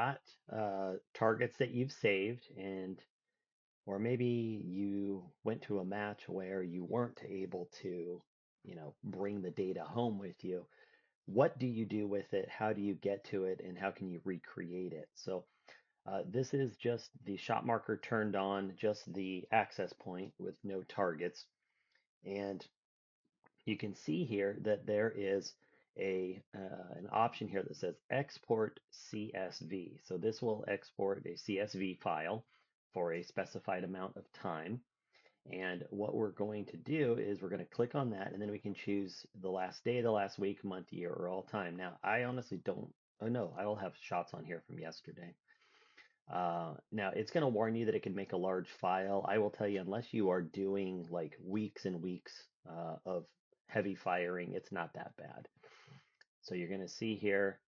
got targets that you've saved, and or maybe you went to a match where you weren't able to, bring the data home with you. What do you do with it? How do you get to it? And how can you recreate it? So this is just the shot marker turned on, just the access point with no targets. And you can see here that there is an option here that says export CSV. So this will export a CSV file for a specified amount of time. And what we're going to do is we're going to click on that, and then we can choose the last day, the last week, month, year, or all time. Now, I honestly don't, oh no, I will have shots on here from yesterday. Now, it's going to warn you that it can make a large file. I will tell you, unless you are doing like weeks and weeks of heavy firing, it's not that bad. So you're going to see here,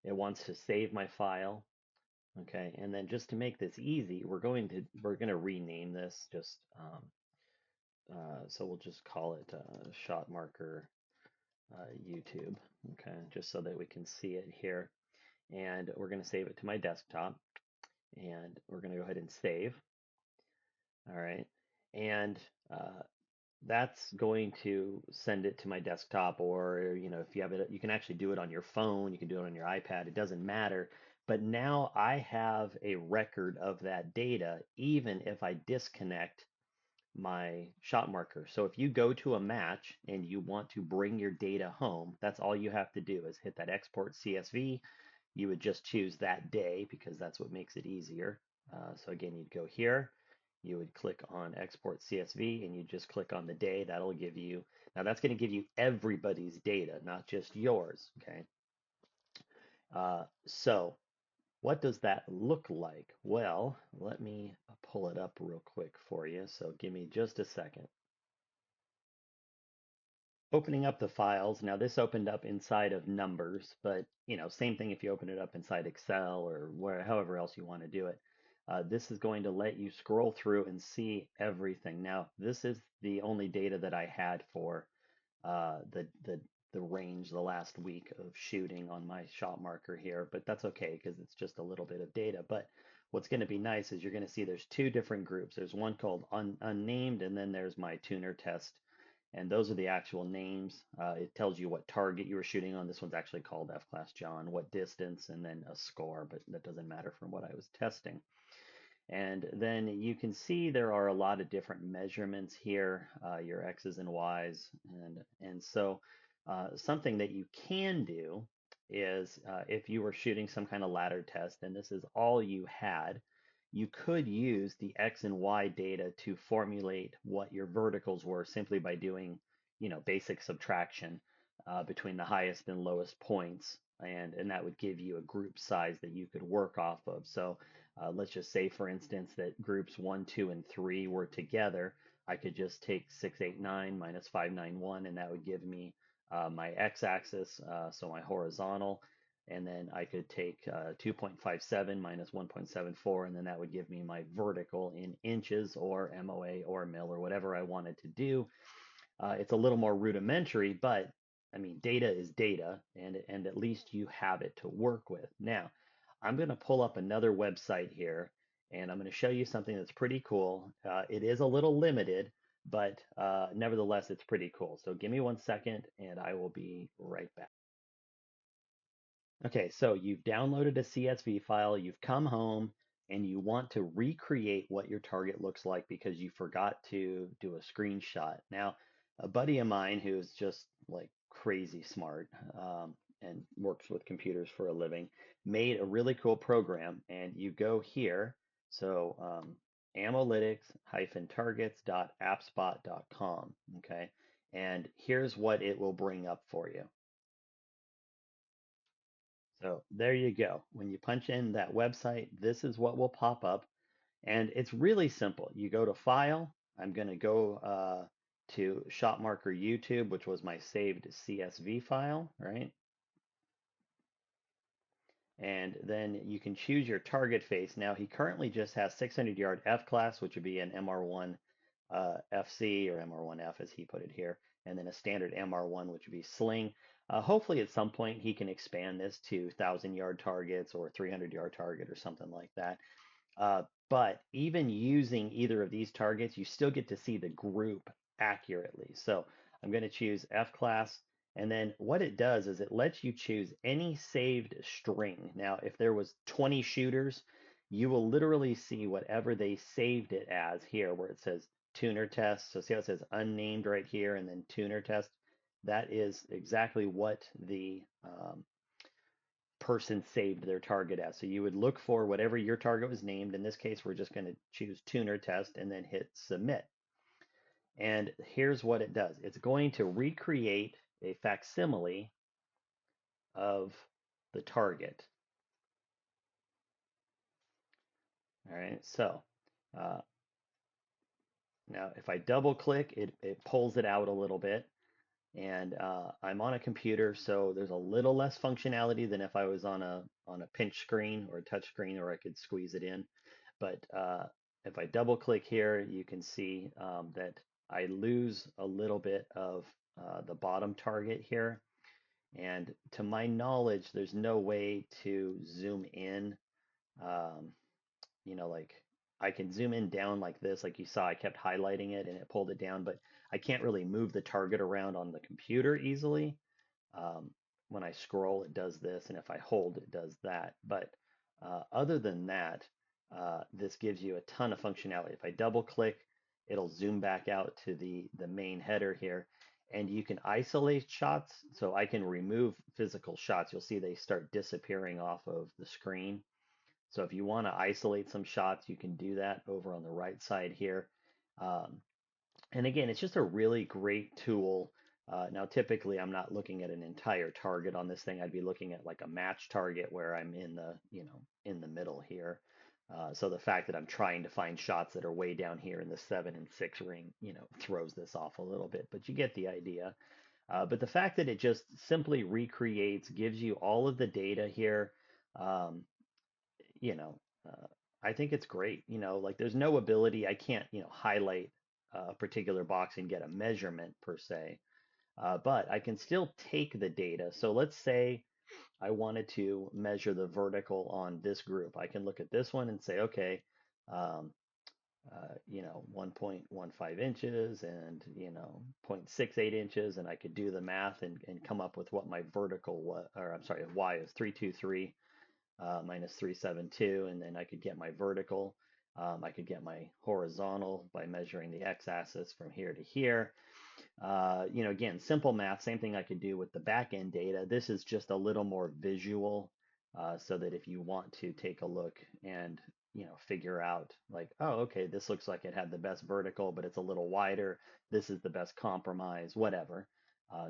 it wants to save my file. Okay, and then just to make this easy, we're going to rename this just so we'll just call it Shot Marker YouTube. Okay, just so that we can see it here, and we're going to save it to my desktop, and we're going to go ahead and save. All right. And uh, that's going to send it to my desktop, or, if you have it, you can actually do it on your phone, you can do it on your iPad, it doesn't matter. But now I have a record of that data, even if I disconnect my shot marker. So if you go to a match and you want to bring your data home, that's all you have to do is hit that export CSV. You would just choose that day because that's what makes it easier. So again, you'd go here, you would click on export CSV, and you just click on the day. That'll give you, now that's going to give you everybody's data, not just yours. Okay. So what does that look like? Well, let me pull it up real quick for you. So give me just a second. Opening up the files. Now this opened up inside of Numbers, but same thing if you open it up inside Excel or however else you want to do it. This is going to let you scroll through and see everything. Now this is the only data that I had for the range the last week of shooting on my shot marker here, but that's okay because it's just a little bit of data. But what's going to be nice is you're going to see there's two different groups. There's one called unnamed, and then there's my tuner test, and those are the actual names. It tells you what target you were shooting on. This one's actually called F-Class John, what distance, and then a score, but that doesn't matter from what I was testing. And then you can see there are a lot of different measurements here, your X's and Y's. And so something that you can do is if you were shooting some kind of ladder test and this is all you had, you could use the X and Y data to formulate what your verticals were simply by doing, basic subtraction between the highest and lowest points. And that would give you a group size that you could work off of. So let's just say, for instance, that groups 1, 2, and 3 were together. I could just take 689 minus 591, and that would give me my x-axis, so my horizontal. And then I could take 2.57 minus 1.74, and then that would give me my vertical in inches or MOA or mil or whatever I wanted to do. It's a little more rudimentary, but I mean, data is data, and at least you have it to work with. Now, I'm going to pull up another website here, and I'm going to show you something that's pretty cool. It is a little limited, but nevertheless, it's pretty cool. So give me 1 second, and I will be right back. Okay, so you've downloaded a CSV file, you've come home, and you want to recreate what your target looks like because you forgot to do a screenshot. Now, a buddy of mine who's just like crazy smart and works with computers for a living made a really cool program, and you go here. So, analytics-targets.appspot.com. Okay, and here's what it will bring up for you. So there you go. When you punch in that website, this is what will pop up. And it's really simple. You go to File. I'm going to go to Shotmarker YouTube, which was my saved CSV file, right? And then you can choose your target face. Now, he currently just has 600-yard F-class, which would be an MR1 FC or MR1F, as he put it here, and then a standard MR1, which would be sling. Hopefully, at some point, he can expand this to 1,000-yard targets or 300-yard target or something like that. But even using either of these targets, you still get to see the group accurately. So I'm going to choose F class. And then what it does is it lets you choose any saved string. Now, if there was 20 shooters, you will literally see whatever they saved it as here, where it says tuner test. So see how it says unnamed right here and then tuner test? That is exactly what the person saved their target as. So you would look for whatever your target was named. In this case, we're just going to choose tuner test and then hit submit. And here's what it does. It's going to recreate a facsimile of the target. All right, so uh, now if I double click, it pulls it out a little bit. And I'm on a computer, so there's a little less functionality than if I was on a pinch screen or a touch screen, or I could squeeze it in. But if I double click here, you can see that I lose a little bit of the bottom target here. And to my knowledge, there's no way to zoom in. Um, like I can zoom in down like this, like you saw, I kept highlighting it and it pulled it down, but I can't really move the target around on the computer easily. Um, when I scroll, it does this, and if I hold, it does that. But other than that, this gives you a ton of functionality. If I double click, it'll zoom back out to the main header here, and you can isolate shots. So I can remove physical shots. You'll see they start disappearing off of the screen. So if you want to isolate some shots, you can do that over on the right side here. Um, and again, it's just a really great tool. Now, typically, I'm not looking at an entire target on this thing. I'd be looking at like a match target where I'm in the, in the middle here. So the fact that I'm trying to find shots that are way down here in the 7 and 6 ring, throws this off a little bit, but you get the idea. But the fact that it just simply recreates, gives you all of the data here, um, you know, I think it's great. Like there's no ability, I can't, highlight a particular box and get a measurement per se, but I can still take the data. So let's say I wanted to measure the vertical on this group. I can look at this one and say, okay, um, 1.15 inches and, 0.68 inches, and I could do the math and come up with what my vertical was, or I'm sorry, y is 323 minus 372, and then I could get my vertical. I could get my horizontal by measuring the x-axis from here to here. Again, simple math, same thing I could do with the back end data. This is just a little more visual, so that if you want to take a look and figure out like, oh, okay, this looks like it had the best vertical, but it's a little wider. This is the best compromise, whatever.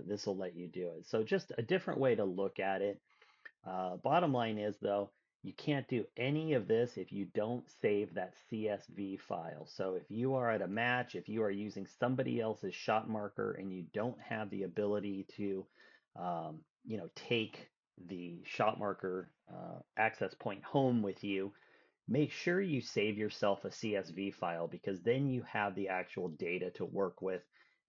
This will let you do it. So just a different way to look at it. Bottom line is, though, you can't do any of this if you don't save that CSV file. So if you are at a match, if you are using somebody else's shot marker and you don't have the ability to, take the shot marker access point home with you, make sure you save yourself a CSV file, because then you have the actual data to work with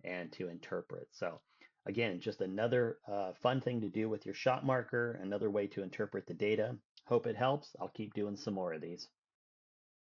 and to interpret. So again, just another fun thing to do with your shot marker, another way to interpret the data. Hope it helps. I'll keep doing some more of these.